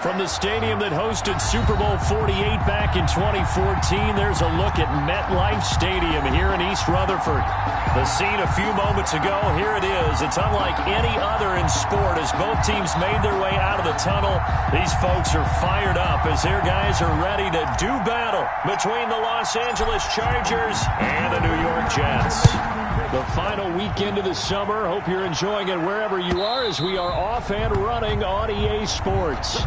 From the stadium that hosted Super Bowl 48 back in 2014, there's a look at MetLife Stadium here in East Rutherford. The scene a few moments ago, here it is. It's unlike any other in sport as both teams made their way out of the tunnel. These folks are fired up as their guys are ready to do battle between the Los Angeles Chargers and the New York Jets. The final weekend of the summer. Hope you're enjoying it wherever you are as we are off and running on EA Sports.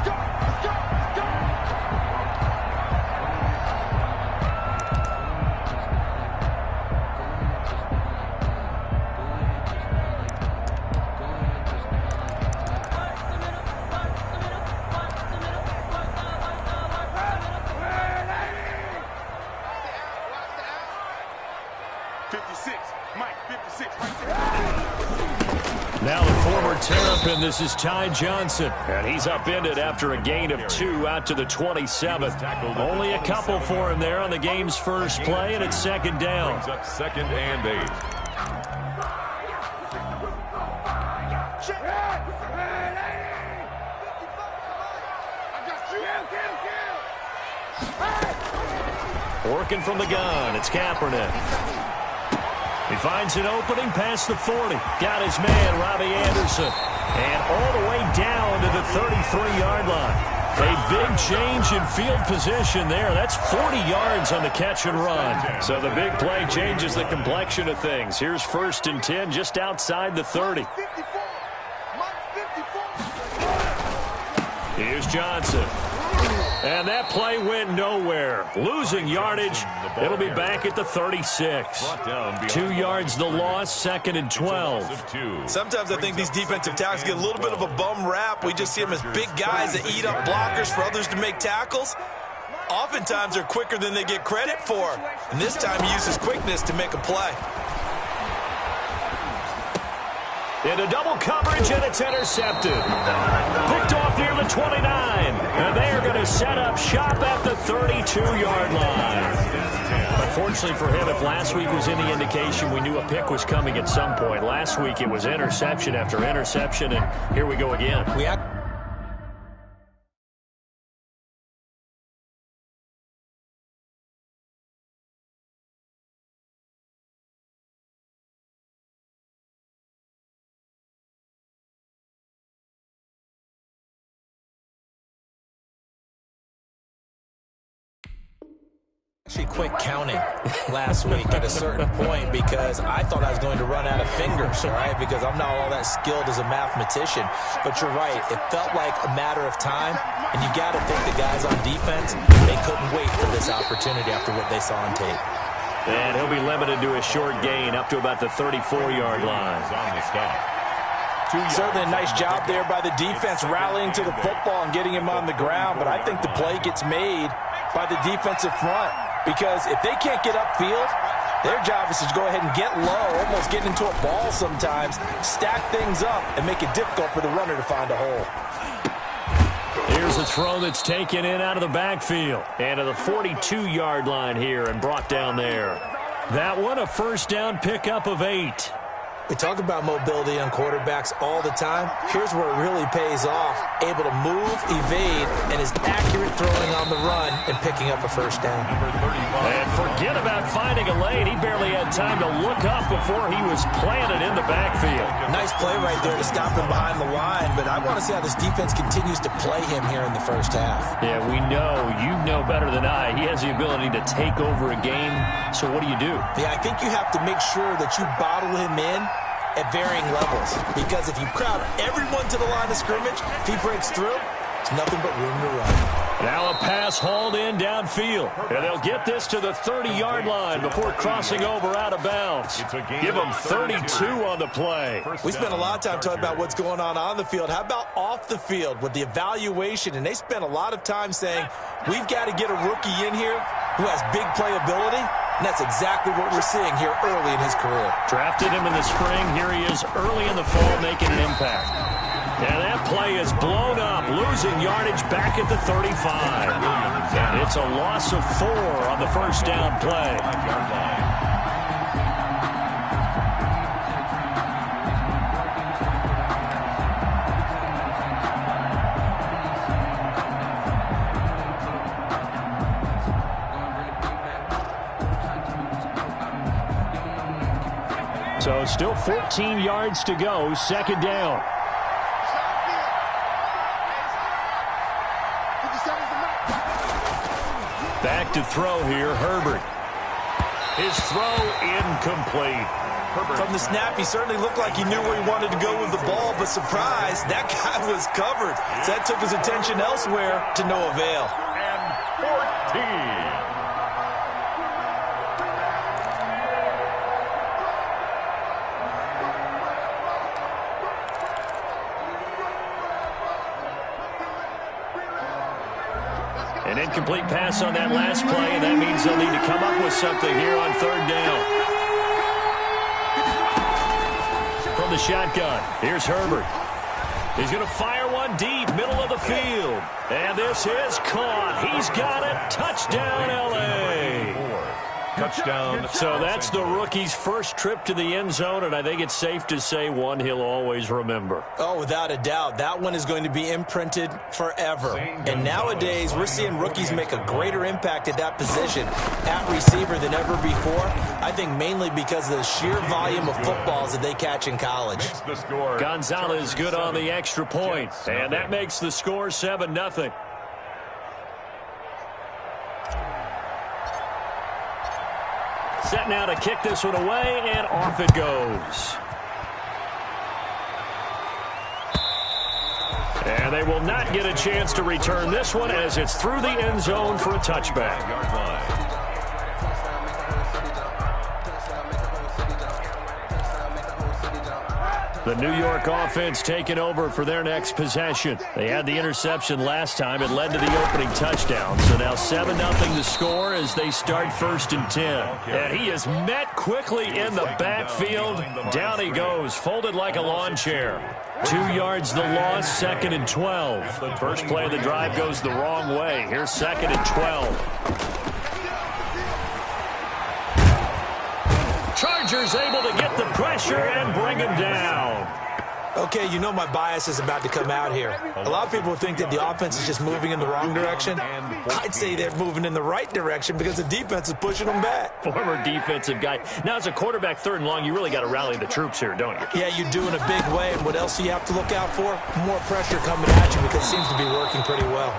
Now the former Terrapin, this is Ty Johnson, and he's upended after a gain of 2 out to the 27th. Only a couple for him there on the game's first play, and it's second down. Brings up 2nd and 8. Working from the gun, it's Kaepernick. He finds an opening past the 40. Got his man, Robbie Anderson. And all the way down to the 33-yard line. A big change in field position there. That's 40 yards on the catch and run. So the big play changes the complexion of things. Here's 1st and 10 just outside the 30. Here's Johnson. And that play went nowhere. Losing yardage. It'll be back at the 36. 2 yards the loss, 2nd and 12. Sometimes I think these defensive tackles get a little bit of a bum rap. We just see them as big guys that eat up blockers for others to make tackles. Oftentimes they're quicker than they get credit for. And this time he uses quickness to make a play. Into double coverage, and it's intercepted. Picked off near the 29. And they're going to set up shop at the 32-yard line. Unfortunately for him, if last week was any indication, we knew a pick was coming at some point. Last week it was interception after interception, and here we go again. Actually quit counting last week at a certain point because I thought I was going to run out of fingers, all right, because I'm not all that skilled as a mathematician. But you're right. It felt like a matter of time, and you got to think the guys on defense, they couldn't wait for this opportunity after what they saw on tape. And he'll be limited to a short gain up to about the 34-yard line. Certainly a nice job there by the defense rallying to the football and getting him on the ground, but I think the play gets made by the defensive front. Because if they can't get upfield, their job is to go ahead and get low, almost get into a ball sometimes, stack things up, and make it difficult for the runner to find a hole. Here's a throw that's taken in out of the backfield. And to the 42-yard line here and brought down there. That one, a first down pickup of 8. We talk about mobility on quarterbacks all the time. Here's where it really pays off. Able to move, evade, and is accurate throwing on the run and picking up a first down. And forget about finding a lane. He barely had time to look up before he was planted in the backfield. Nice play right there to stop him behind the line, but I want to see how this defense continues to play him here in the first half. Yeah, we know. You know better than I. He has the ability to take over a game. So what do you do? Yeah, I think you have to make sure that you bottle him in at varying levels, because if you crowd everyone to the line of scrimmage, if he breaks through, it's nothing but room to run. Now a pass hauled in downfield, and they'll get this to the 30-yard line before crossing over out of bounds. Give them 32 on the play. We spent a lot of time talking about what's going on the field. How about off the field with the evaluation? And they spent a lot of time saying, we've got to get a rookie in here who has big playability. And that's exactly what we're seeing here early in his career. Drafted him in the spring. Here he is early in the fall making an impact. And that play is blown up, losing yardage back at the 35. It's a loss of 4 on the first down play. So still 14 yards to go, second down. Back to throw here, Herbert. His throw incomplete. From the snap, he certainly looked like he knew where he wanted to go with the ball, but surprise, that guy was covered. So that took his attention elsewhere to no avail. And 14. An incomplete pass on that last play, and that means they'll need to come up with something here on third down. From the shotgun, here's Herbert. He's going to fire one deep, middle of the field. And this is caught. He's got it. Touchdown, L.A. Touchdown. So that's the rookie's first trip to the end zone, and I think it's safe to say one he'll always remember. Oh, without a doubt. That one is going to be imprinted forever. And nowadays, we're seeing rookies make a greater impact at that position at receiver than ever before. I think mainly because of the sheer volume of footballs that they catch in college. Gonzalez good on the extra point, and that makes the score 7-0. Set now to kick this one away, and off it goes. And they will not get a chance to return this one as it's through the end zone for a touchback. The New York offense taking over for their next possession. They had the interception last time. It led to the opening touchdown. So now 7-0 the score as they start 1st and 10. And he is met quickly in the backfield. Down he goes, folded like a lawn chair. 2 yards the loss, 2nd and 12. The first play of the drive goes the wrong way. Here's 2nd and 12. Chargers able to get the pressure and bring him down. Okay, you know my bias is about to come out here. A lot of people think that the offense is just moving in the wrong direction. I'd say they're moving in the right direction because the defense is pushing them back. Former defensive guy. Now, as a quarterback, 3rd and long, you really got to rally the troops here, don't you? Yeah, you do in a big way. And what else do you have to look out for? More pressure coming at you because it seems to be working pretty well.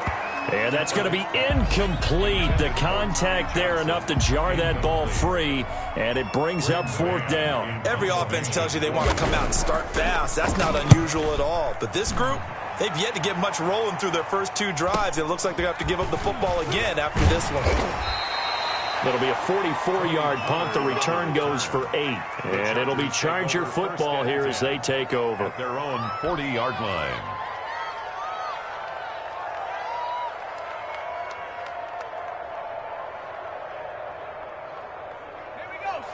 And that's going to be incomplete. The contact there enough to jar that ball free, and it brings up 4th down. Every offense tells you they want to come out and start fast. That's not unusual at all. But this group, they've yet to get much rolling through their first 2 drives. It looks like they're going to have to give up the football again after this one. It'll be a 44-yard punt. The return goes for 8. And it'll be Charger football here as they take over. At their own 40-yard line.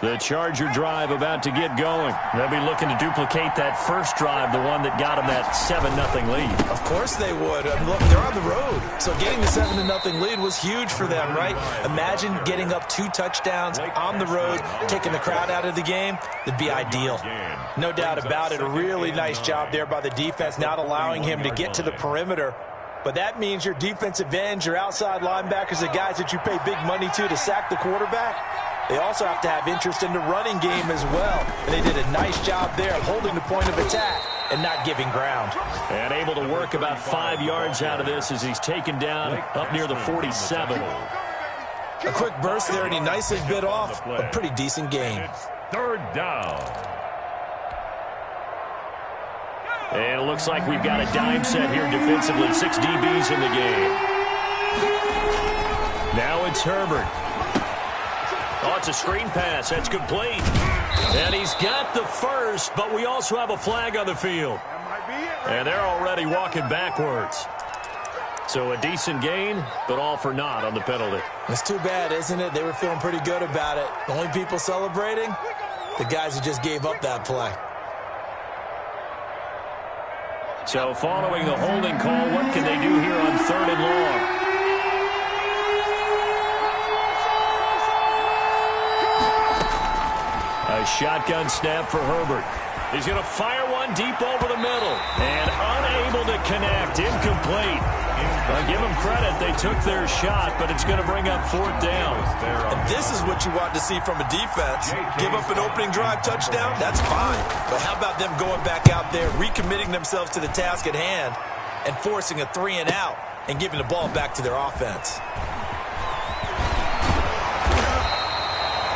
The Charger drive about to get going. They'll be looking to duplicate that first drive, the one that got them that 7-0 lead. Of course they would. I mean, look, they're on the road. So getting the 7-0 lead was huge for them, right? Imagine getting up 2 touchdowns on the road, taking the crowd out of the game. It'd be ideal. No doubt about it. A really nice job there by the defense, not allowing him to get to the perimeter. But that means your defensive ends, your outside linebackers, the guys that you pay big money to sack the quarterback, they also have to have interest in the running game as well. And they did a nice job there of holding the point of attack and not giving ground. And able to work about 5 yards out of this as he's taken down up near the 47. A quick burst there, and he nicely bit off a pretty decent gain. 3rd down. And it looks like we've got a dime set here defensively. 6 DBs in the game. Now it's Herbert. Oh, it's a screen pass. That's complete. And he's got the first, but we also have a flag on the field. And they're already walking backwards. So a decent gain, but all for naught on the penalty. It's too bad, isn't it? They were feeling pretty good about it. The only people celebrating, the guys who just gave up that play. So following the holding call, what can they do here on 3rd and long? A shotgun snap for Herbert. He's going to fire one one deep over the middle. And unable to connect. Incomplete. Well, give them credit. They took their shot, but it's going to bring up 4th down. And this is what you want to see from a defense. Give up an opening drive touchdown, that's fine. But how about them going back out there, recommitting themselves to the task at hand, and forcing a 3-and-out and giving the ball back to their offense.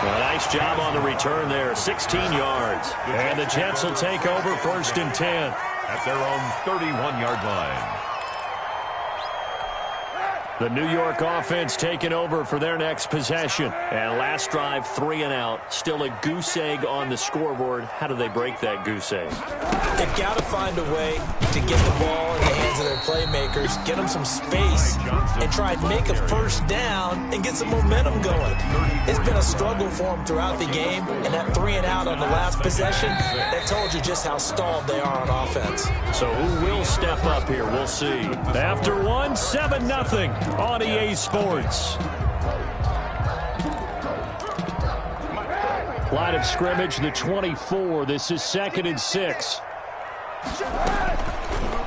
Well, nice job on the return there, 16 yards. And the Jets will take over 1st and 10. At their own 31-yard line. The New York offense taking over for their next possession. And last drive, 3-and-out. Still a goose egg on the scoreboard. How do they break that goose egg? They've got to find a way to get the ball in the hands of their playmakers, get them some space, and try and make a 1st down and get some momentum going. It's been a struggle for them throughout the game, and that 3-and-out on the last possession, that told you just how stalled they are on offense. So who will step up here? We'll see. After one, 7-0 on EA Sports. Line of scrimmage, the 24. This is 2nd and 6.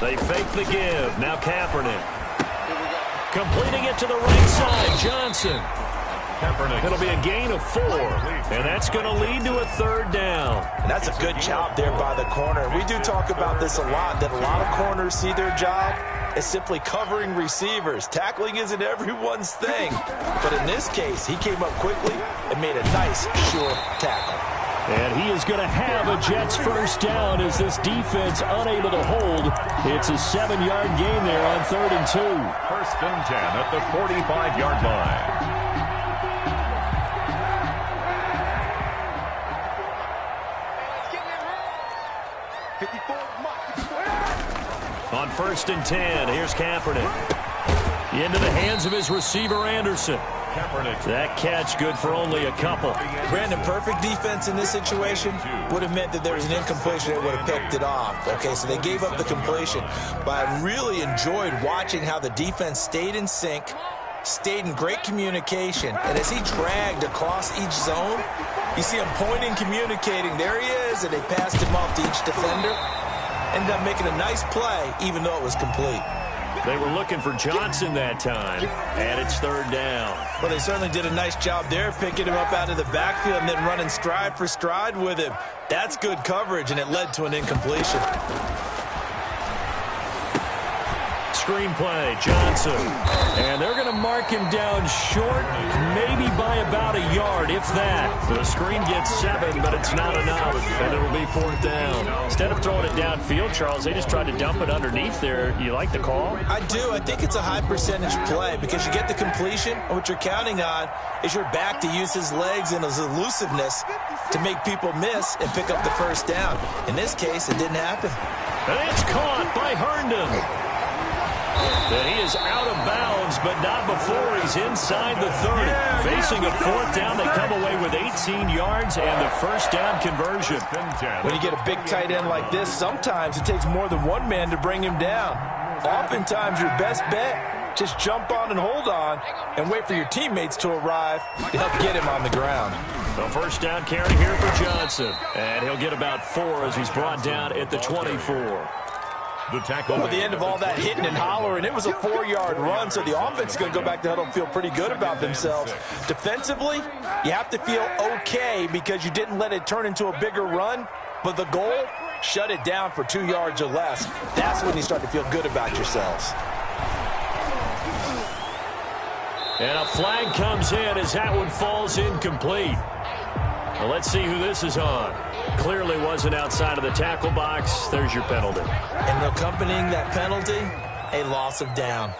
They fake the give. Now Kaepernick. Completing it to the right side. Johnson. It'll be a gain of 4. And that's going to lead to a 3rd down. And that's a good job there by the corner. We do talk about this a lot, that a lot of corners see their job as simply covering receivers. Tackling isn't everyone's thing. But in this case, he came up quickly and made a nice, sure tackle. And he is going to have a Jets 1st down as this defense unable to hold. It's a 7-yard gain there on 3rd and 2. 1st and 10 at the 45-yard line. On 1st and 10, here's Kaepernick. Into the hands of his receiver, Anderson. That catch good for only a couple. Brandon, perfect defense in this situation would have meant that there was an incompletion that would have picked it off. Okay, so they gave up the completion. But I really enjoyed watching how the defense stayed in sync, stayed in great communication, and as he dragged across each zone, you see him pointing, communicating. There he is, and they passed him off to each defender. Ended up making a nice play, even though it was complete. They were looking for Johnson that time, and it's 3rd down. Well, they certainly did a nice job there, picking him up out of the backfield and then running stride for stride with him. That's good coverage, and it led to an incompletion. Screen play, Johnson. And they're going to mark him down short, maybe by about a yard, if that. The screen gets 7, but it's not enough, and it'll be 4th down. Instead of throwing it downfield, Charles, they just tried to dump it underneath there. You like the call? I do. I think it's a high percentage play because you get the completion, and what you're counting on is your back to use his legs and his elusiveness to make people miss and pick up the 1st down. In this case, it didn't happen. And it's caught by Herndon. And he is out of bounds, but not before he's inside the 30. Facing a 4th down, they come away with 18 yards and the 1st down conversion. When you get a big tight end like this, sometimes it takes more than one man to bring him down. Oftentimes, your best bet, just jump on and hold on and wait for your teammates to arrive to help get him on the ground. The 1st down carry here for Johnson. And he'll get about 4 as he's brought down at the 24. The tackle. At the end of all that hitting and hollering, it was a 4-yard run, so the offense is going to go back to huddle and feel pretty good about themselves. Defensively, you have to feel okay because you didn't let it turn into a bigger run, but the goal, shut it down for 2 yards or less. That's when you start to feel good about yourselves. And a flag comes in as that one falls incomplete. Well, let's see who this is on. Clearly wasn't outside of the tackle box. There's your penalty. And accompanying that penalty, a loss of down.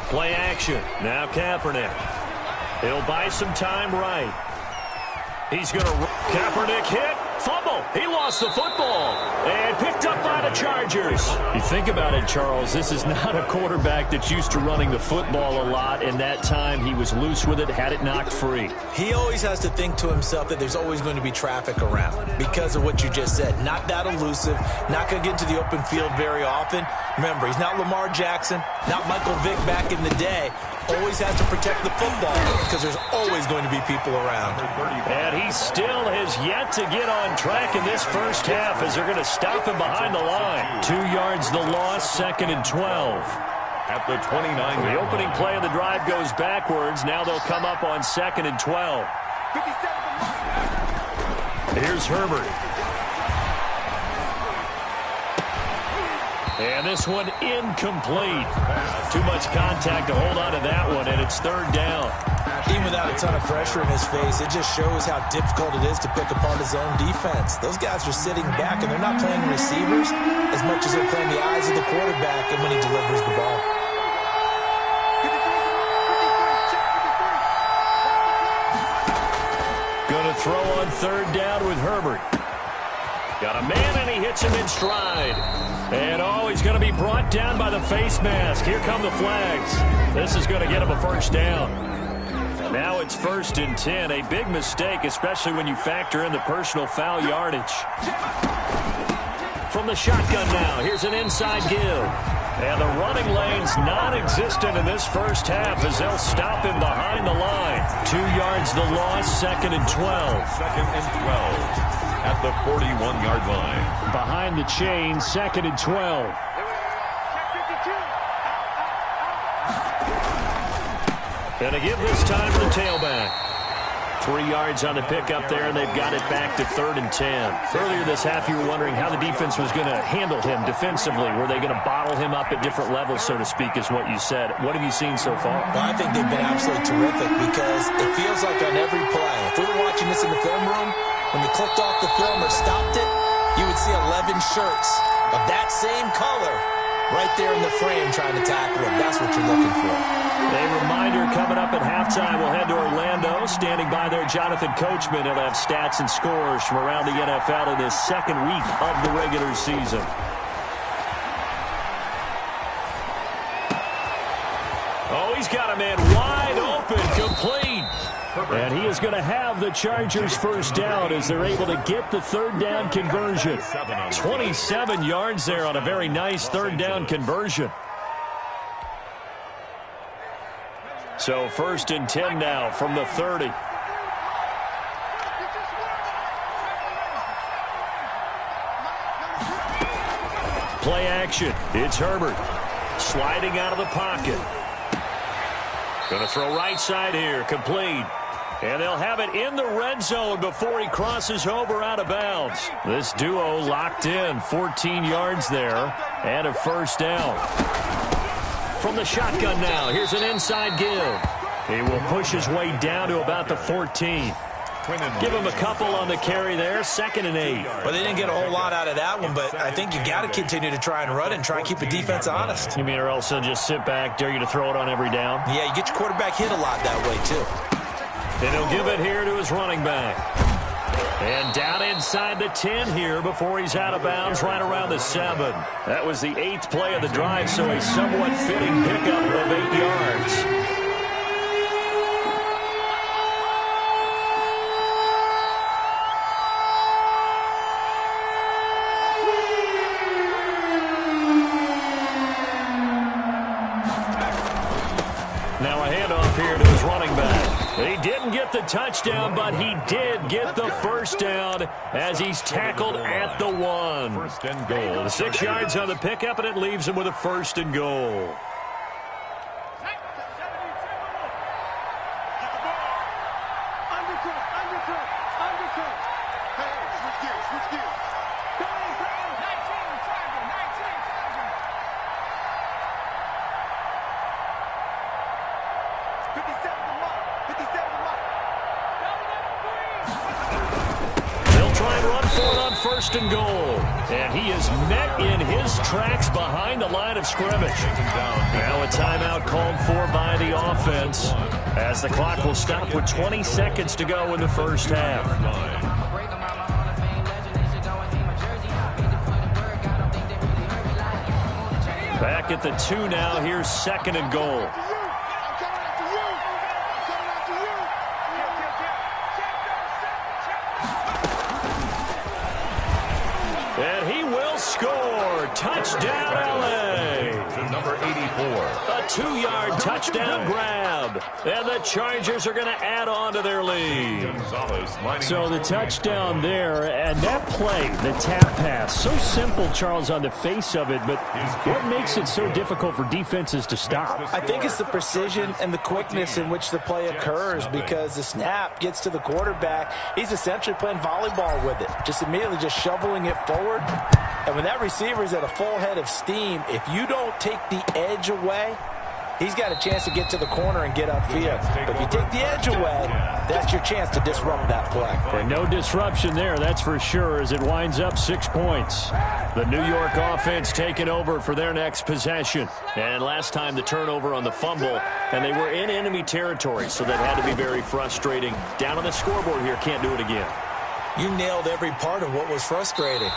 Play action. Now Kaepernick. He'll buy some time right. He's going to... Kaepernick hit. Fumble. He lost the football. And picked up by the Chargers. You think about it, Charles. This is not a quarterback that's used to running the football a lot. And that time he was loose with it, had it knocked free. He always has to think to himself that there's always going to be traffic around because of what you just said. Not that elusive. Not going to get into the open field very often. Remember, he's not Lamar Jackson, not Michael Vick back in the day. always has to protect the football because there's always going to be people around. And he still has yet to get on track in this first half as they're going to stop him behind the line. 2 yards the loss, 2nd and 12. At the 29. The opening play of the drive goes backwards. Now they'll come up on 2nd and 12. Here's Herbert. And this one incomplete. Too much contact to hold on to that one, and it's 3rd down. Even without a ton of pressure in his face, it just shows how difficult it is to pick apart his own defense. Those guys are sitting back, and they're not playing receivers as much as they're playing the eyes of the quarterback and when he delivers the ball. Going to throw on 3rd down with Herbert. Got a man, and he hits him in stride. And, he's going to be brought down by the face mask. Here come the flags. This is going to get him a 1st down. Now it's 1st and 10. A big mistake, especially when you factor in the personal foul yardage. From the shotgun now, here's an inside give. And the running lane's non-existent in this first half as they'll stop him behind the line. 2 yards the loss, 2nd and 12. 2nd and 12. At the 41-yard line. Behind the chain, 2nd and 12. And a give this time to the tailback. 3 yards on the pickup there, and they've got it back to 3rd and 10. Earlier this half, you were wondering how the defense was going to handle him defensively. Were they going to bottle him up at different levels, so to speak, is what you said. What have you seen so far? Well, I think they've been absolutely terrific because it feels like on every play, if we were watching this in the film room, when they clicked off the film or stopped it, you would see 11 shirts of that same color right there in the frame trying to tackle him. That's what you're looking for. A reminder coming up at halftime, we'll head to Orlando. Standing by there, Jonathan Coachman. He'll have stats and scores from around the NFL in this 2nd week of the regular season. He's got a man wide open, complete. And he is going to have the Chargers 1st down as they're able to get the 3rd down conversion. 27 yards there on a very nice 3rd down conversion. So 1st and 10 now from the 30. Play action. It's Herbert. Sliding out of the pocket. Going to throw right side here. Complete. And they'll have it in the red zone before he crosses over out of bounds. This duo locked in. 14 yards there. And a 1st down. From the shotgun now. Here's an inside give. He will push his way down to about the 14. Give him a couple on the carry there. 2nd and 8. Well, they didn't get a whole lot out of that one, but I think you got to continue to try and run and try and keep the defense honest. You mean or else they'll just sit back, dare you to throw it on every down? Yeah, you get your quarterback hit a lot that way, too. And he'll give it here to his running back. And down inside the 10 here before he's out of bounds right around the 7. That was the 8th play of the drive, so a somewhat fitting pickup of 8 yards. Now a handoff here to his running back. He didn't get the touchdown, but he did get the 1st down as he's tackled at the 1. 1st and goal. 6 yards on the pickup, and it leaves him with a 1st and goal. And goal. And he is met in his tracks behind the line of scrimmage. Now a timeout called for by the offense as the clock will stop with 20 seconds to go in the first half. Back at the 2 now. Here's 2nd and goal. And he will score. Touchdown, LA. number 84. A 2-yard touchdown grab. And the Chargers are going to add on to their lead. So the touchdown there, and that play, the tap pass, so simple, Charles, on the face of it, but what makes it so difficult for defenses to stop? I think it's the precision and the quickness in which the play occurs, because the snap gets to the quarterback. He's essentially playing volleyball with it, just immediately just shoveling it forward. And when that receiver is at a full head of steam, if you don't take the edge away, he's got a chance to get to the corner and get upfield. But if you take the edge away, that's your chance to disrupt that play. And no disruption there, that's for sure, as it winds up 6 points. The New York offense taking over for their next possession. And last time the turnover on the fumble, and they were in enemy territory, so that had to be very frustrating. Down on the scoreboard here, can't do it again. You nailed every part of what was frustrating.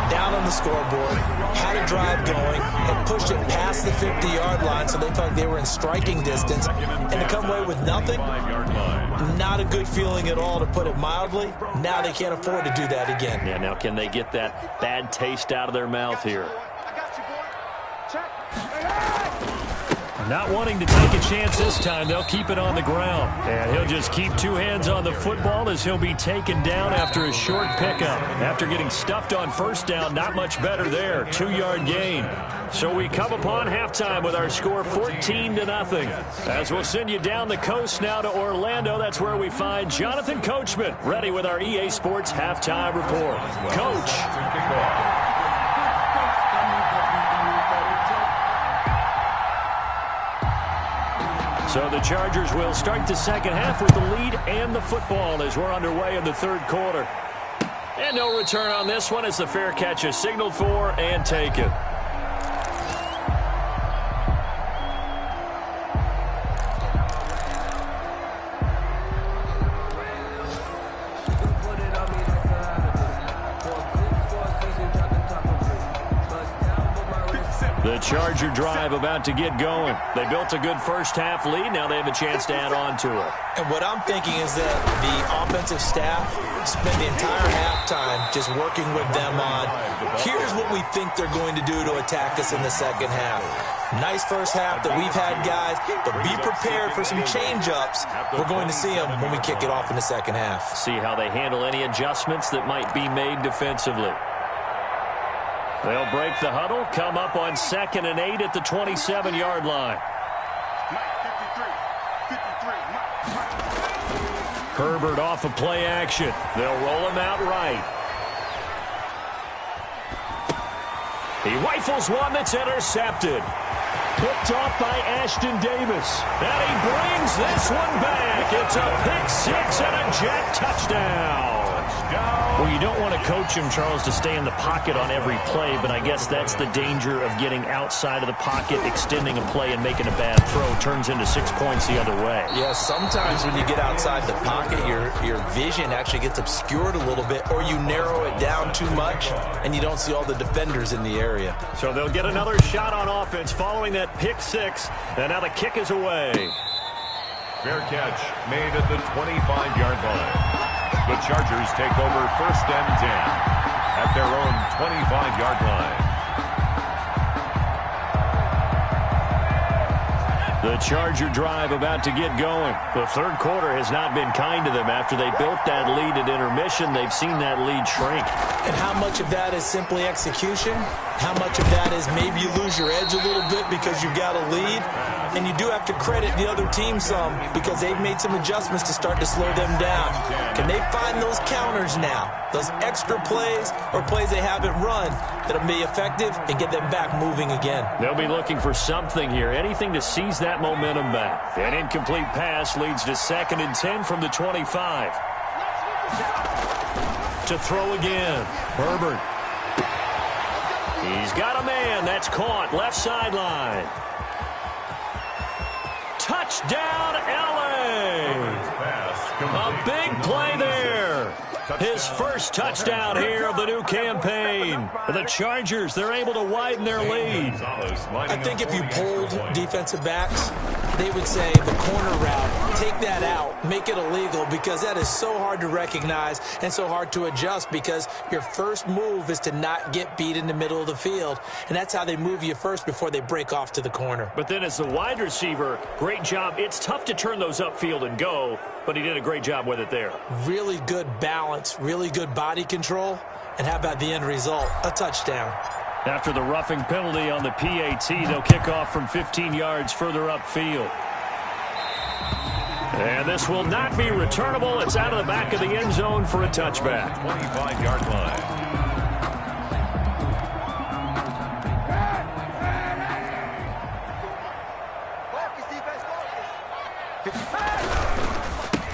Down on the scoreboard, had a drive going, and pushed it past the 50-yard line so they felt like they were in striking distance, and to come away with nothing, not a good feeling at all, to put it mildly. Now they can't afford to do that again. Yeah, now can they get that bad taste out of their mouth here? Not wanting to take a chance this time, they'll keep it on the ground. And he'll just keep 2 hands on the football as he'll be taken down after a short pickup. After getting stuffed on first down, not much better there. 2-yard gain. So we come upon halftime with our score 14-0. As we'll send you down the coast now to Orlando, that's where we find Jonathan Coachman, ready with our EA Sports halftime report. Coach. So the Chargers will start the second half with the lead and the football as we're underway in the third quarter. And no return on this one as the fair catch is signaled for and taken. The Charger drive about to get going. They built a good first-half lead. Now they have a chance to add on to it. And what I'm thinking is that the offensive staff spent the entire halftime just working with them on, here's what we think they're going to do to attack us in the second half. Nice first half that we've had, guys, but be prepared for some change-ups. We're going to see them when we kick it off in the second half. See how they handle any adjustments that might be made defensively. They'll break the huddle, come up on 2nd and 8 at the 27-yard line. Herbert off of play action. They'll roll him out right. He rifles one that's intercepted. Picked off by Ashton Davis. And he brings this one back. It's a pick-6 and a jet touchdown. Well, you don't want to coach him, Charles, to stay in the pocket on every play, but I guess that's the danger of getting outside of the pocket, extending a play, and making a bad throw turns into 6 points the other way. Yeah, sometimes when you get outside the pocket, your vision actually gets obscured a little bit, or you narrow it down too much, and you don't see all the defenders in the area. So they'll get another shot on offense following that pick-6, and now the kick is away. Fair catch made at the 25-yard line. The Chargers take over 1st and 10 at their own 25-yard line. The Charger drive about to get going. The third quarter has not been kind to them. After they built that lead at intermission, they've seen that lead shrink. And how much of that is simply execution? How much of that is maybe you lose your edge a little bit because you've got a lead? And you do have to credit the other team some because they've made some adjustments to start to slow them down. Can they find those counters now? Those extra plays or plays they haven't run that'll be effective and get them back moving again. They'll be looking for something here, anything to seize that momentum back. An incomplete pass leads to 2nd and 10 from the 25. To throw again. Herbert. He's got a man. That's caught. Left sideline. Touchdown, L.A. A big play there. His first touchdown here of the new campaign. The Chargers, they're able to widen their lead. I think if you polled defensive backs, they would say the corner route, take that out, make it illegal, because that is so hard to recognize and so hard to adjust, because your first move is to not get beat in the middle of the field, and that's how they move you first before they break off to the corner. But then as the wide receiver, great job. It's tough to turn those upfield and go, but he did a great job with it there. Really good balance, really good body control, and how about the end result? A touchdown. After the roughing penalty on the PAT, they'll kick off from 15 yards further upfield. And this will not be returnable. It's out of the back of the end zone for a touchback. 25-yard line.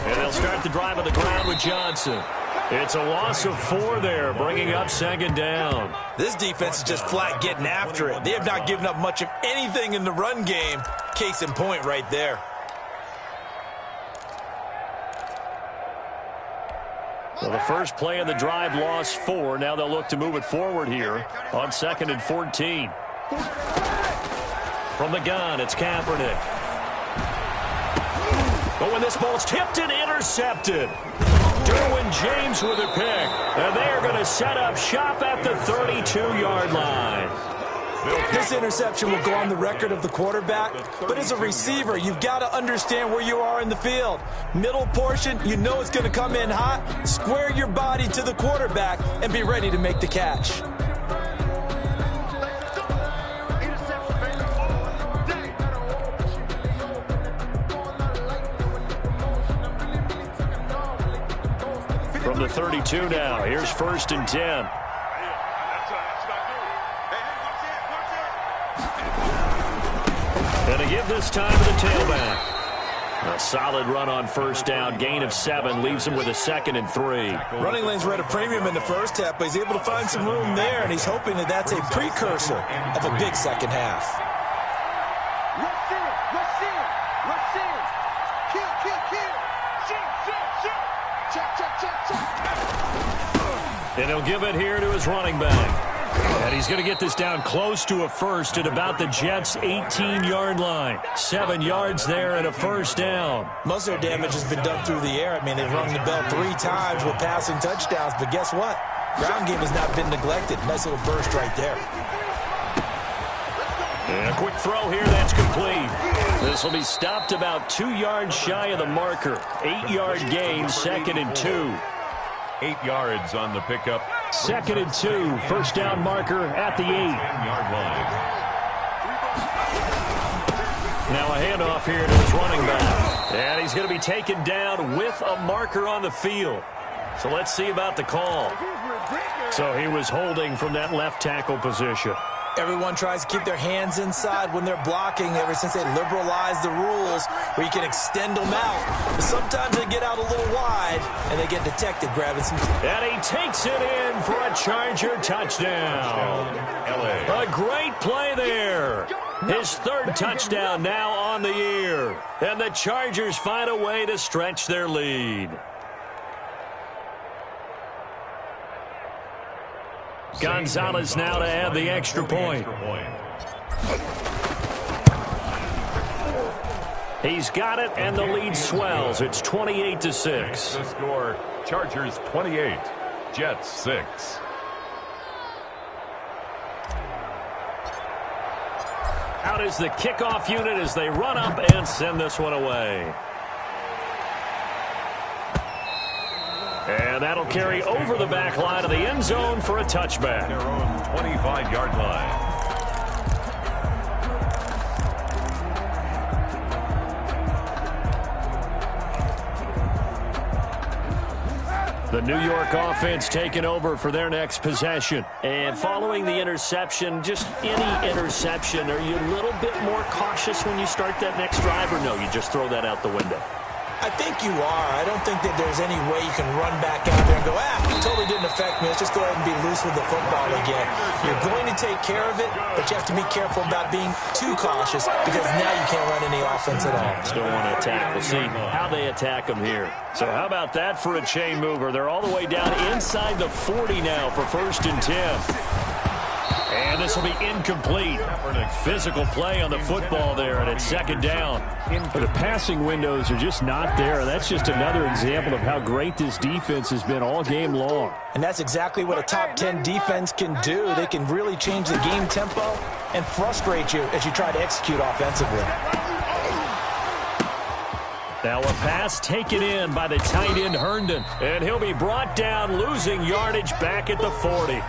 And they'll start the drive on the ground with Johnson. It's a loss of 4 there, bringing up second down. This defense is just flat getting after it. They have not given up much of anything in the run game. Case in point right there. Well, the first play of the drive lost 4. Now they'll look to move it forward here on 2nd and 14. From the gun, it's Kaepernick. But when this ball's tipped and intercepted, Derwin James with a pick. And they're going to set up shop at the 32-yard line. This interception will go on the record of the quarterback, but as a receiver, you've got to understand where you are in the field. Middle portion, you know it's going to come in hot. Square your body to the quarterback and be ready to make the catch. From the 32 now, here's 1st and 10. And to give this time to the tailback. A solid run on 1st down. Gain of 7 leaves him with a 2nd and 3. Running lanes were at a premium in the first half, but he's able to find some room there, and he's hoping that that's a precursor of a big second half. And he'll give it here to his running back. And he's going to get this down close to a first at about the Jets' 18-yard line. 7 yards there and a 1st down. Most of their damage has been done through the air. I mean, they've rung the bell 3 times with passing touchdowns, but guess what? Ground game has not been neglected. Nice little burst right there. And a quick throw here, that's complete. This will be stopped about 2 yards shy of the marker. 8-yard gain, 2nd and 2. 8 yards on the pickup. 2nd and 2, 1st down marker at the 10-yard line. Now a handoff here to his running back. And he's going to be taken down with a marker on the field. So let's see about the call. So he was holding from that left tackle position. Everyone tries to keep their hands inside when they're blocking ever since they liberalized the rules where you can extend them out. But sometimes they get out a little wide and they get detected grabbing some. And he takes it in for a Charger touchdown. LA. A great play there. His 3rd touchdown now on the year. And the Chargers find a way to stretch their lead. Gonzalez now to add the extra point. He's got it, and the lead swells. It's 28-6. The score, Chargers 28, Jets 6. Out is the kickoff unit as they run up and send this one away. And that'll carry over the back line of the end zone for a touchback. Their own 25-yard line. The New York offense taking over for their next possession. And following the interception, just any interception, are you a little bit more cautious when you start that next drive, or no, you just throw that out the window? I think you are. I don't think that there's any way you can run back out there and go, it totally didn't affect me. Let's just go ahead and be loose with the football again. You're going to take care of it, but you have to be careful about being too cautious because now you can't run any offense at all. Still want to attack. We'll see how they attack them here. So how about that for a chain mover? They're all the way down inside the 40 now for 1st and 10. And this will be incomplete. Physical play on the football there, and it's second down. But the passing windows are just not there. That's just another example of how great this defense has been all game long. And that's exactly what a top 10 defense can do. They can really change the game tempo and frustrate you as you try to execute offensively. Now a pass taken in by the tight end Herndon. And he'll be brought down, losing yardage back at the 40.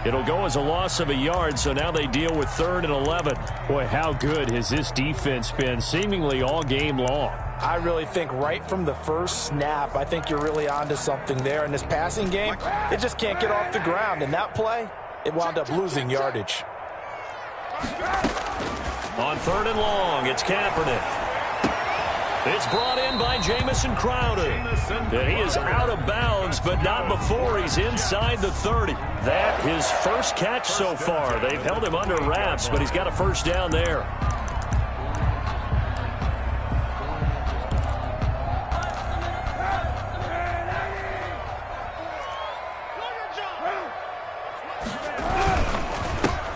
It'll go as a loss of a yard, so now they deal with 3rd and 11. Boy, how good has this defense been seemingly all game long? I really think right from the first snap, I think you're really onto something there. In this passing game, it just can't get off the ground. And that play, it wound up losing yardage. On 3rd and long, it's Kaepernick. It's brought in by Jamison Crowder. And he is out of bounds, but not before he's inside the 30. That his first catch so far. They've held him under wraps, but he's got a first down there.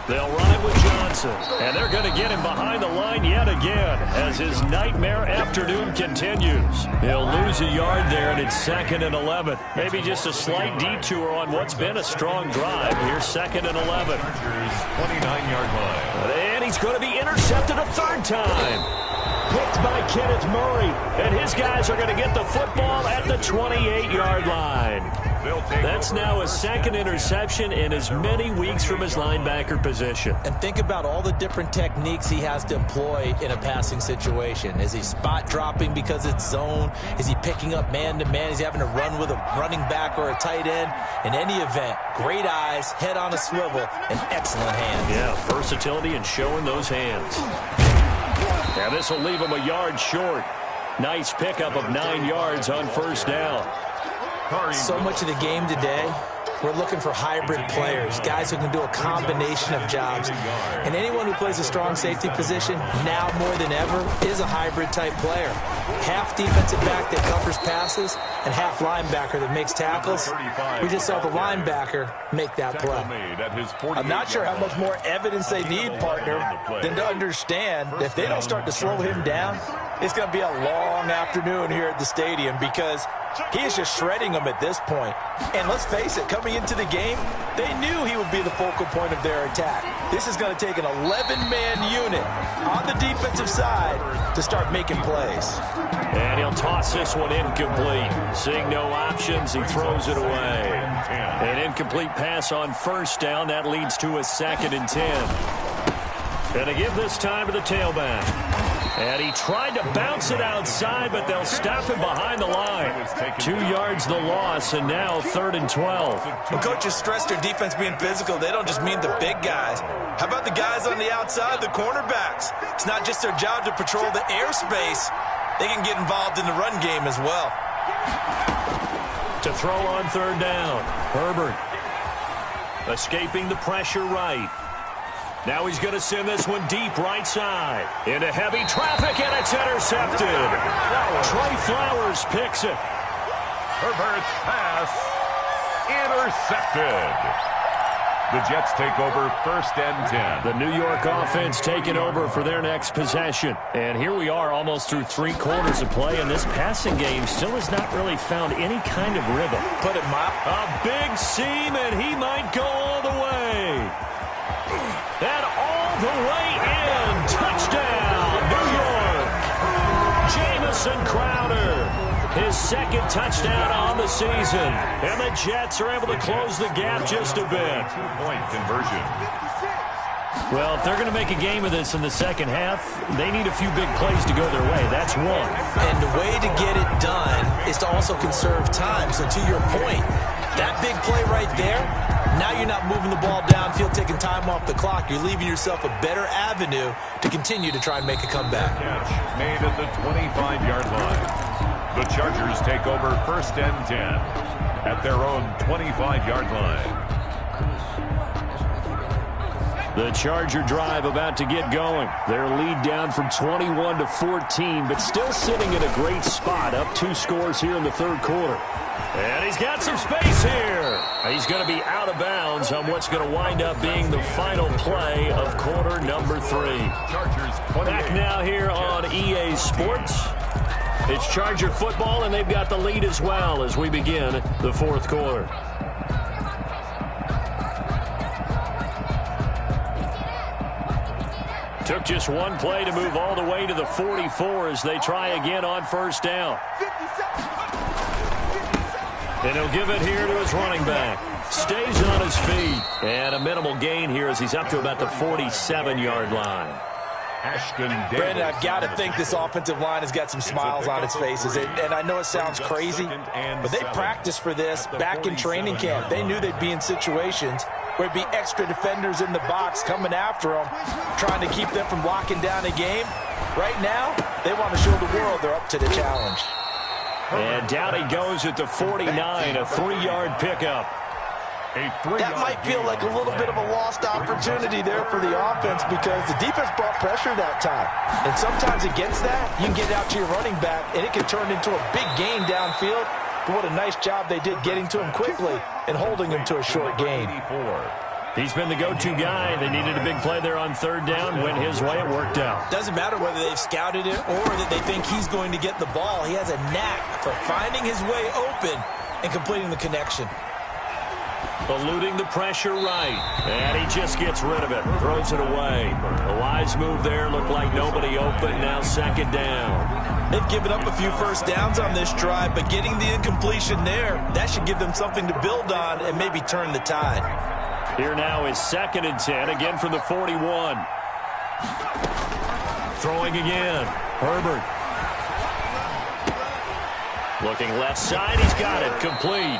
They'll run it with Johnson, and they're going to get him behind the line yet again as his nightmare afternoon continues. He'll lose a yard there, and it's 2nd and 11. Maybe just a slight detour on what's been a strong drive. Here's 2nd and 11. 29-yard line. And he's going to be intercepted a 3rd time. Picked by Kenneth Murray, and his guys are going to get the football at the 28-yard line. That's now his 2nd interception in as many weeks from his linebacker position. And think about all the different techniques he has to employ in a passing situation. Is he spot dropping because it's zone? Is he picking up man-to-man? Is he having to run with a running back or a tight end? In any event, great eyes, head on a swivel, and excellent hands. Yeah, versatility and showing those hands. Now this will leave him a yard short. Nice pickup of 9 yards on 1st down. So much of the game today, we're looking for hybrid players, guys who can do a combination of jobs. And anyone who plays a strong safety position, now more than ever, is a hybrid-type player. Half defensive back that covers passes and half linebacker that makes tackles. We just saw the linebacker make that play. I'm not sure how much more evidence they need, partner, than to understand that if they don't start to slow him down, it's going to be a long afternoon here at the stadium because he is just shredding them at this point. And let's face it, coming into the game, they knew he would be the focal point of their attack. This is going to take an 11-man unit on the defensive side to start making plays. And he'll toss this one incomplete. Seeing no options, he throws it away. An incomplete pass on 1st down. That leads to a 2nd and 10. And to give this time to the tailback. And he tried to bounce it outside, but they'll stop him behind the line. 2 yards the loss, and now 3rd and 12. When coaches stress their defense being physical, they don't just mean the big guys. How about the guys on the outside, the cornerbacks? It's not just their job to patrol the airspace. They can get involved in the run game as well. To throw on 3rd down, Herbert escaping the pressure right. Now he's going to send this one deep right side. Into heavy traffic, and it's intercepted. Trey Flowers picks it. Herbert's pass intercepted. The Jets take over 1st and 10. The New York offense taking over for their next possession. And here we are almost through 3 quarters of play, and this passing game still has not really found any kind of rhythm. Put it, Mop. A big seam, and he might go all the way. And all the way in. Touchdown, New York. Jamison Crowder. His 2nd touchdown on the season. And the Jets are able to close the gap just a bit. 2-point conversion. Well, if they're going to make a game of this in the second half, they need a few big plays to go their way. That's one. And the way to get it done is to also conserve time. So to your point, that big play right there, now you're not moving the ball downfield, taking time off the clock. You're leaving yourself a better avenue to continue to try and make a comeback. Catch made at the 25-yard line. The Chargers take over 1st and 10 at their own 25-yard line. The Charger drive about to get going. Their lead down from 21 to 14, but still sitting in a great spot, up 2 scores here in the 3rd quarter. And he's got some space here. He's going to be out of bounds on what's going to wind up being the final play of quarter number 3. Back now here on EA Sports. It's Charger football, and they've got the lead as well as we begin the fourth quarter. Took just one play to move all the way to the 44 as they try again on first down. And he'll give it here to his running back. Stays on his feet. And a minimal gain here as he's up to about the 47-yard line. Brandon, I've got to think this offensive line has got some smiles on its faces. And I know it sounds crazy, but they practiced for this back in training camp. They knew they'd be in situations where it'd be extra defenders in the box coming after them, trying to keep them from locking down a game. Right now, they want to show the world they're up to the challenge. And down he goes at the 49, a 3-yard pickup. That might feel like a little bit of a lost opportunity there for the offense because the defense brought pressure that time. And sometimes against that, you can get out to your running back, and it can turn into a big gain downfield. But what a nice job they did getting to him quickly and holding him to a short gain. He's been the go-to guy. They needed a big play there on third down. Went his way. It worked out. Doesn't matter whether they've scouted it or that they think he's going to get the ball. He has a knack for finding his way open and completing the connection. Eluding the pressure right. And he just gets rid of it. Throws it away. A wise move there. Looked like nobody open. Now second down. They've given up a few first downs on this drive, but getting the incompletion there, that should give them something to build on and maybe turn the tide. Here now is 2nd and 10, again from the 41. Throwing again. Herbert. Looking left side, he's got it, complete.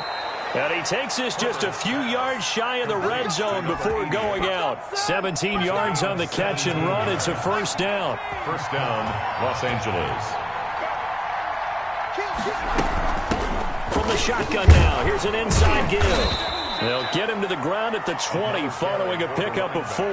And he takes this just a few yards shy of the red zone before going out. 17 yards on the catch and run. It's a first down. First down, Los Angeles. From the shotgun now, here's an inside give. They'll get him to the ground at the 20 following a pickup of 4.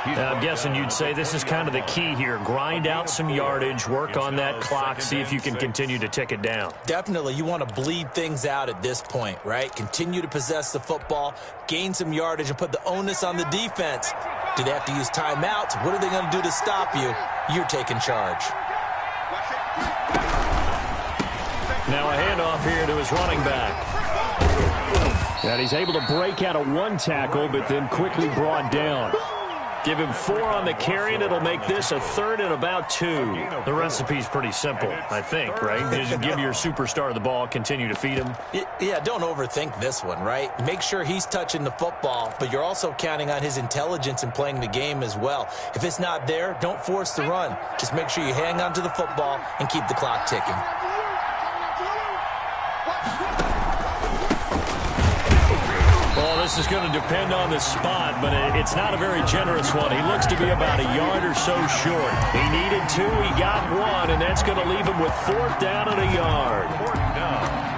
I'm guessing you'd say this is kind of the key here. Grind out some yardage, work on that clock, see if you can continue to tick it down. Definitely, you want to bleed things out at this point, right? Continue to possess the football, gain some yardage, and put the onus on the defense. Do they have to use timeouts? What are they going to do to stop you? You're taking charge. Now a handoff here to his running back. And he's able to break out of one tackle, but then quickly brought down. Give him 4 on the carry, and it'll make this a 3rd and about 2. The recipe's pretty simple, I think, right? Just give your superstar the ball, continue to feed him. Yeah, don't overthink this one, right? Make sure he's touching the football, but you're also counting on his intelligence in playing the game as well. If it's not there, don't force the run. Just make sure you hang on to the football and keep the clock ticking. Well, this is going to depend on the spot, but it's not a very generous one. He looks to be about a yard or so short. He needed 2, he got 1, and that's going to leave him with 4th down and a yard. 4th down.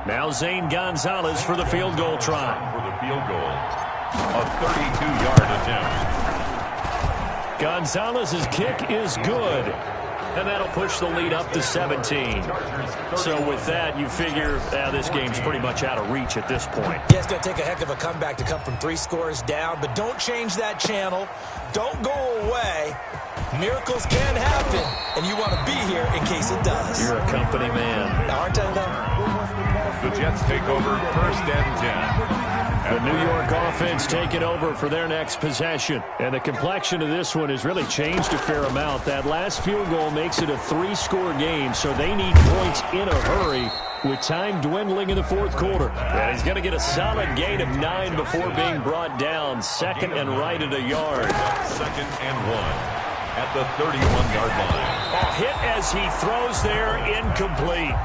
Now Zane Gonzalez for the field goal try. For the field goal. A 32-yard attempt. Gonzalez's kick is good. And that'll push the lead up to 17. So with that, you figure this game's pretty much out of reach at this point. Yeah, it's going to take a heck of a comeback to come from 3 scores down, but don't change that channel. Don't go away. Miracles can happen, and you want to be here in case it does. You're a company man. Aren't I, though? The Jets take over 1st and 10. The New York offense taking over for their next possession. And the complexion of this one has really changed a fair amount. That last field goal makes it a 3-score game, so they need points in a hurry with time dwindling in the 4th quarter. And he's going to get a solid gain of 9 before being brought down. 2nd and right at a yard. 2nd and 1. at the 31-yard line. A hit as he throws there, incomplete.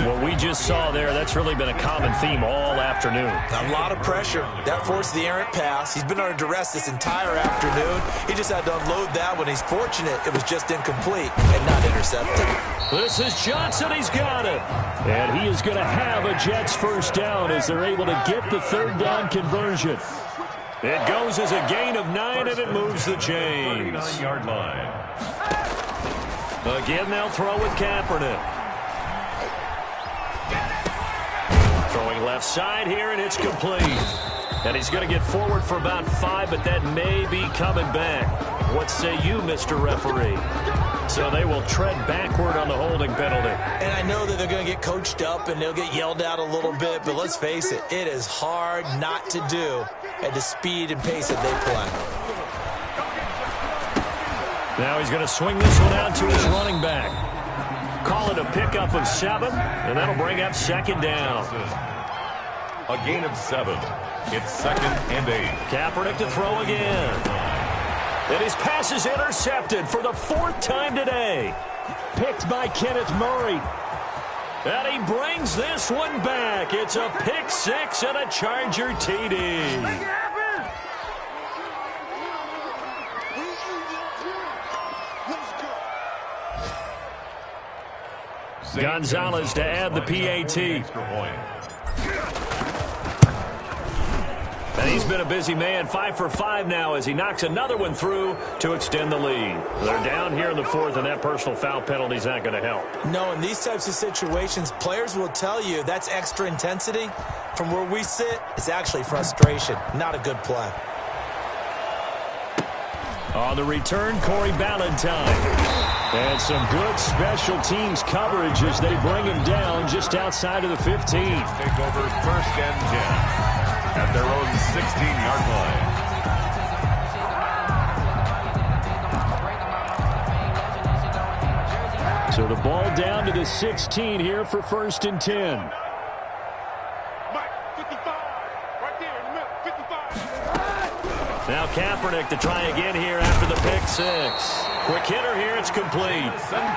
What we just saw there, that's really been a common theme all afternoon. A lot of pressure. That forced the errant pass. He's been under duress this entire afternoon. He just had to unload that one. He's fortunate it was just incomplete and not intercepted. This is Johnson. He's got it. And he is going to have a Jets first down as they're able to get the third down conversion. It goes as a gain of 9, and it moves the chains. 39-yard line. Again, they'll throw with Kaepernick. Throwing left side here, and it's complete. And he's going to get forward for about 5, but that may be coming back. What say you, Mr. Referee? So they will tread backward on the holding penalty. And I know that they're going to get coached up and they'll get yelled at a little bit, but let's face it, it is hard not to do at the speed and pace that they play. Now he's going to swing this one out to his running back. Call it a pickup of 7, and that'll bring up second down. A gain of 7. It's 2nd and 8. Kaepernick to throw again. And his pass is intercepted for the 4th time today. Picked by Kenneth Murray. And he brings this one back. It's a pick 6 and a Charger TD. Gonzalez to add the PAT. And he's been a busy man, 5 for 5 now as he knocks another one through to extend the lead. They're down here in the 4th, and that personal foul penalty is not going to help. No, in these types of situations, players will tell you that's extra intensity. From where we sit, it's actually frustration, not a good play. On the return, Corey Ballantyne. And some good special teams coverage as they bring him down just outside of the 15. Take over 1st and 10 at their own 16-yard line. So the ball down to the 16 here for 1st and 10. Now Kaepernick to try again here after the pick 6. Quick hitter here, it's complete.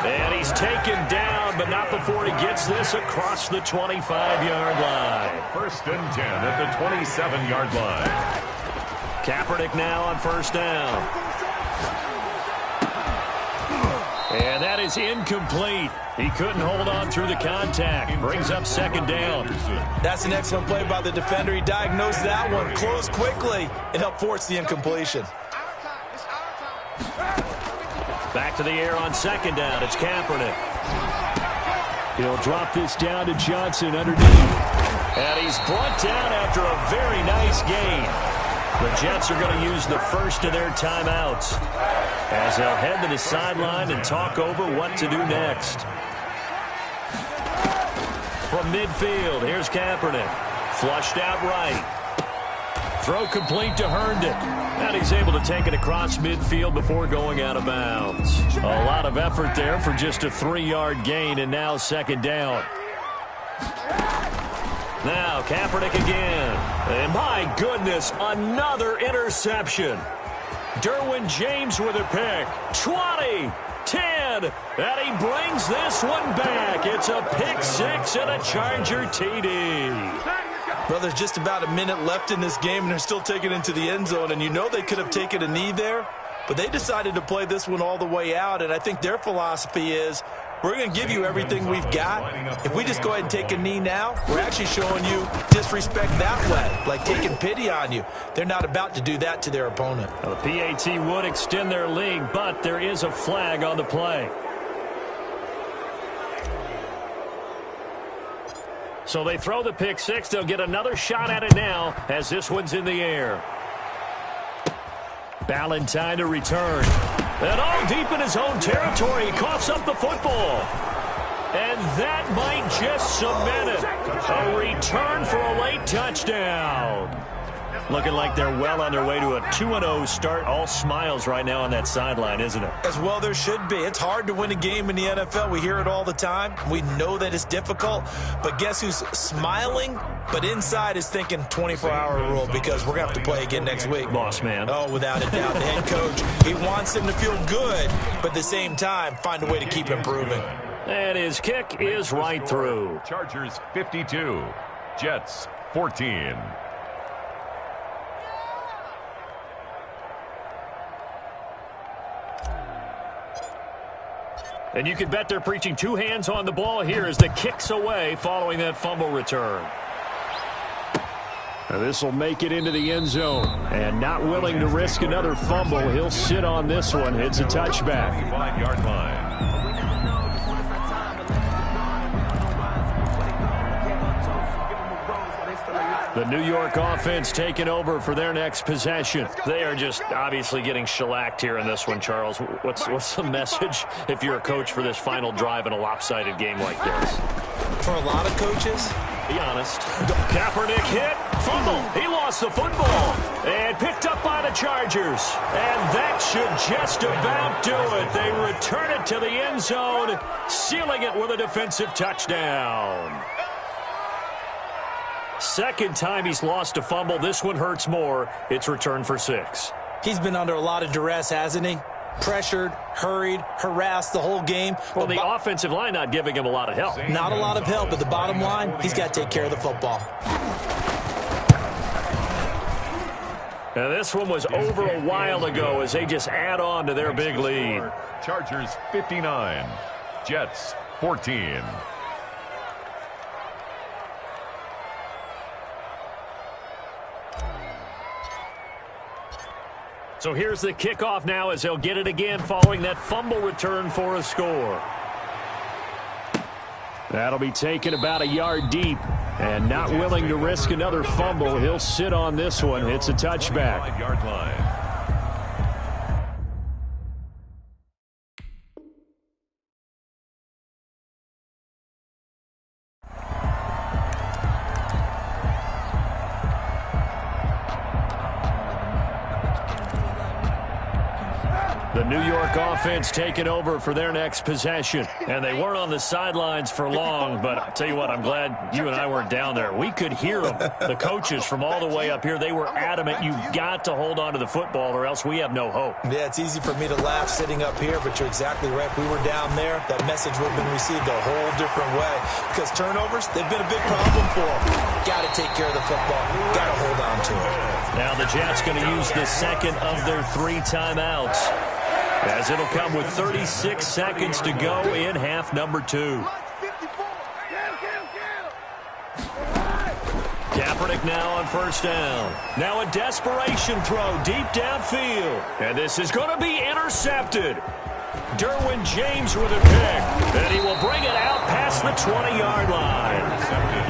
And he's taken down, but not before he gets this across the 25-yard line. 1st and 10 at the 27-yard line. Kaepernick now on 1st down. And that is incomplete. He couldn't hold on through the contact. Brings up 2nd down. That's an excellent play by the defender. He diagnosed that one, closed quickly, and helped force the incompletion. Back to the air on 2nd down. It's Kaepernick. He'll drop this down to Johnson underneath. And he's brought down after a very nice gain. The Jets are going to use the first of their timeouts as they'll head to the sideline and talk over what to do next. From midfield, here's Kaepernick. Flushed out right. Throw complete to Herndon. And he's able to take it across midfield before going out of bounds. A lot of effort there for just a 3-yard gain, and now 2nd down. Now Kaepernick again. And my goodness, another interception. Derwin James with a pick. 20, 10, and he brings this one back. It's a pick 6 and a Charger TD. Well, there's just about a minute left in this game, and they're still taking it into the end zone. And you know they could have taken a knee there, but they decided to play this one all the way out. And I think their philosophy is, we're going to give you everything we've got. If we just go ahead and take a knee now, we're actually showing you disrespect that way, like taking pity on you. They're not about to do that to their opponent. Well, the PAT would extend their lead, but there is a flag on the play. So they throw the pick 6. They'll get another shot at it now as this one's in the air. Ballantyne to return. And all deep in his own territory, he coughs up the football. And that might just cement it. A return for a late touchdown. Looking like they're well on their way to a 2-0 start. All smiles right now on that sideline, isn't it? As well there should be. It's hard to win a game in the NFL. We hear it all the time. We know that it's difficult. But guess who's smiling? But inside is thinking 24-hour rule because we're going to have to play again next week. Boss man. Oh, without a doubt. The head coach, he wants them to feel good, but at the same time, find a way to keep improving. And his kick is right through. Chargers 52, Jets 14. And you can bet they're preaching two hands on the ball here as the kick's away following that fumble return. This will make it into the end zone. And not willing to risk another fumble, he'll sit on this one. It's a touchback. 5-yard line. The New York offense taking over for their next possession. They are just obviously getting shellacked here in this one, Charles. What's the message if you're a coach for this final drive in a lopsided game like this? For a lot of coaches, be honest. Kaepernick hit, fumble. He lost the football and picked up by the Chargers. And that should just about do it. They return it to the end zone, sealing it with a defensive touchdown. Second time he's lost a fumble. This one hurts more. It's returned for 6. He's been under a lot of duress, hasn't he? Pressured, hurried, harassed the whole game. Well, the offensive line not giving him a lot of help. Not a lot of help, but the bottom line, he's got to take care of the football. Now, this one was over a while ago as they just add on to their big lead. Chargers 59, Jets 14. So here's the kickoff now as they'll get it again following that fumble return for a score. That'll be taken about a yard deep. And not willing to risk another fumble, he'll sit on this one. It's a touchback. 5-yard line. The New York offense taking over for their next possession. And they weren't on the sidelines for long, but I'll tell you what, I'm glad you and I weren't down there. We could hear them. The coaches from all the way up here, they were adamant. You've got to hold on to the football or else we have no hope. Yeah, it's easy for me to laugh sitting up here, but you're exactly right. If we were down there, that message would have been received a whole different way. Because turnovers, they've been a big problem for them. Got to take care of the football. Got to hold on to it. Now the Jets going to use the second of their 3 timeouts, as it'll come with 36 seconds to go in half number 2. Kaepernick now on first down. Now a desperation throw deep downfield. And this is going to be intercepted. Derwin James with a pick. And he will bring it out past the 20-yard line.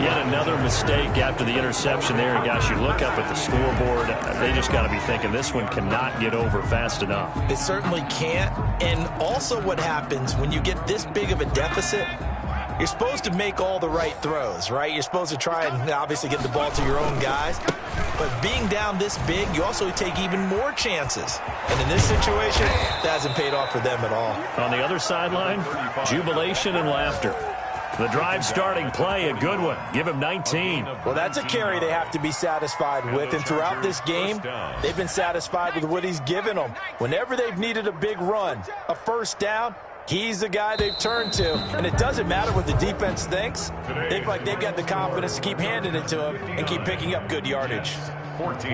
Yet another mistake after the interception there. And gosh, you look up at the scoreboard, they just got to be thinking this one cannot get over fast enough. It certainly can't. And also what happens when you get this big of a deficit, you're supposed to make all the right throws, right? You're supposed to try and obviously get the ball to your own guys. But being down this big, you also take even more chances. And in this situation, that hasn't paid off for them at all. On the other sideline, jubilation and laughter. The drive starting play, a good one. Give him 19. Well, that's a carry they have to be satisfied with. And throughout this game, they've been satisfied with what he's given them. Whenever they've needed a big run, a first down, he's the guy they've turned to. And it doesn't matter what the defense thinks. They feel like they've got the confidence to keep handing it to him and keep picking up good yardage. 14.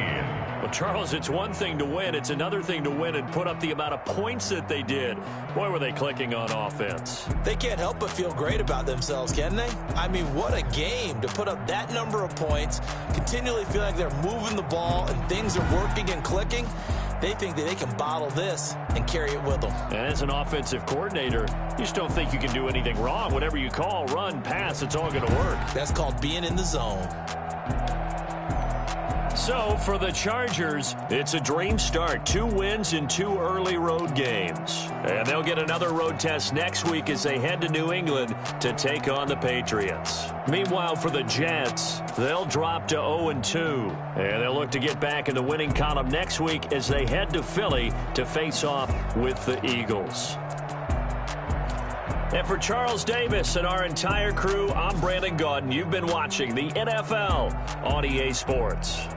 Well, Charles, it's one thing to win. It's another thing to win and put up the amount of points that they did. Boy, were they clicking on offense. They can't help but feel great about themselves, can they? I mean, what a game to put up that number of points, continually feel like they're moving the ball and things are working and clicking. They think that they can bottle this and carry it with them. And as an offensive coordinator, you just don't think you can do anything wrong. Whatever you call, run, pass, it's all going to work. That's called being in the zone. So for the Chargers, it's a dream start. 2 wins in 2 early road games. And they'll get another road test next week as they head to New England to take on the Patriots. Meanwhile, for the Jets, they'll drop to 0-2. And they'll look to get back in the winning column next week as they head to Philly to face off with the Eagles. And for Charles Davis and our entire crew, I'm Brandon Gaudin. You've been watching the NFL on EA Sports.